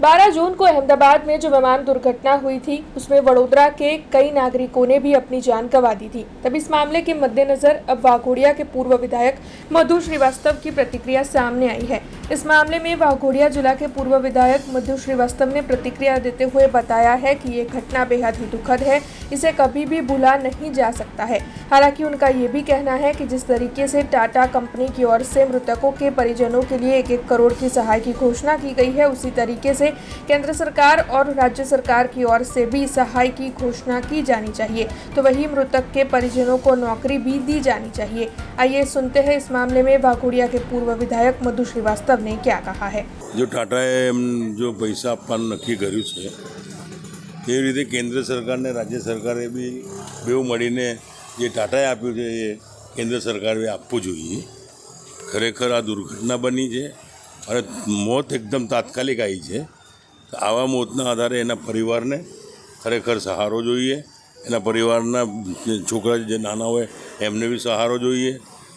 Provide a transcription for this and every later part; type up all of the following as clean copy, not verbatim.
12 जून को अहमदाबाद में जो विमान दुर्घटना हुई थी उसमें वडोदरा के कई नागरिकों ने भी अपनी जान गंवा दी थी। तब इस मामले के मद्देनजर अब वाघोडिया के पूर्व विधायक मधु श्रीवास्तव की प्रतिक्रिया सामने आई है। इस मामले में वाघोडिया जिला के पूर्व विधायक मधु श्रीवास्तव ने प्रतिक्रिया देते हुए बताया है कि ये घटना बेहद ही दुखद है, इसे कभी भी भुला नहीं जा सकता है। हालांकि उनका ये भी कहना है कि जिस तरीके से टाटा कंपनी की ओर से मृतकों के परिजनों के लिए 1-1 करोड़ की सहाय की घोषणा की गई है, उसी तरीके से केंद्र सरकार और राज्य सरकार की ओर से भी सहाय की घोषणा की जानी चाहिए, तो वही मृतक के परिजनों को नौकरी भी दी जानी चाहिए। आइए सुनते हैं इस मामले में वाघोडिया के पूर्व विधायक मधु श्रीवास्तव ने क्या कहा है। जो टाटाए जो पैसा આપવાનું નક્કી કર્યું છે તે રીતે કેન્દ્ર સરકાર ને રાજ્ય સરકારે બી બેઉ મળીને જે ટાટાએ આપ્યું છે એ કેન્દ્ર સરકારે આપવું જોઈએ। ખરેખર આ દુર્ઘટના બની છે અને મોત એકદમ તાત્કાલિક આવી છે। આવા મોતના આધારે એના પરિવારને ખરેખર સહારો જોઈએ, એના પરિવારના છોકરા જે નાના હોય એમને બી સહારો જોઈએ।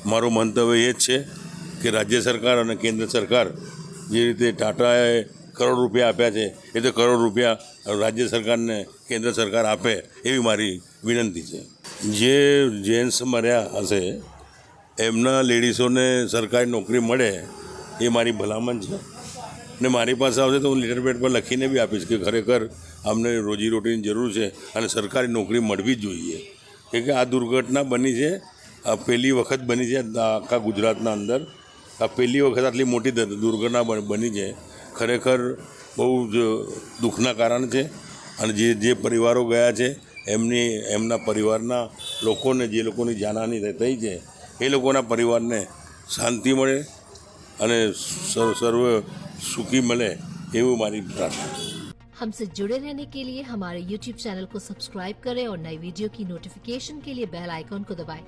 મારું મંતવ્ય એ જ છે કે રાજ્ય સરકાર અને કેન્દ્ર સરકાર જે રીતે ટાટાએ કરોડ રૂપિયા આપ્યા છે એ તો કરોડ રૂપિયા રાજ્ય સરકારને કેન્દ્ર સરકાર આપે એવી મારી વિનંતી છે। જે જેન્ટ્સ મર્યા હશે એમના લેડીઝોને સરકારી નોકરી મળે એ મારી ભલામણ છે ને મારી પાસે આવશે તો હું લેટર પેડ પર લખીને બી આપીશ કે ખરેખર અમને રોજીરોટીની જરૂર છે અને સરકારી નોકરી મળવી જ જોઈએ। કે આ દુર્ઘટના બની છે, આ પહેલી વખત બની છે આખા ગુજરાતના અંદર। આ પહેલી વખત આટલી મોટી દુર્ઘટના બની છે, ખરેખર બહુ જ દુઃખના કારણ છે। અને જે પરિવારો ગયા છે એમના પરિવારના લોકોને જે લોકોની જાનહાનિ થઈ છે એ લોકોના પરિવારને શાંતિ મળે અને સર્વ સુખી મળે એવું મારી પ્રાર્થના છે। हमसे जुड़े रहने के लिए हमारे YouTube चैनल को सब्सक्राइब करें और नई वीडियो की नोटिफिकेशन के लिए बेल आइकॉन को दबाएं।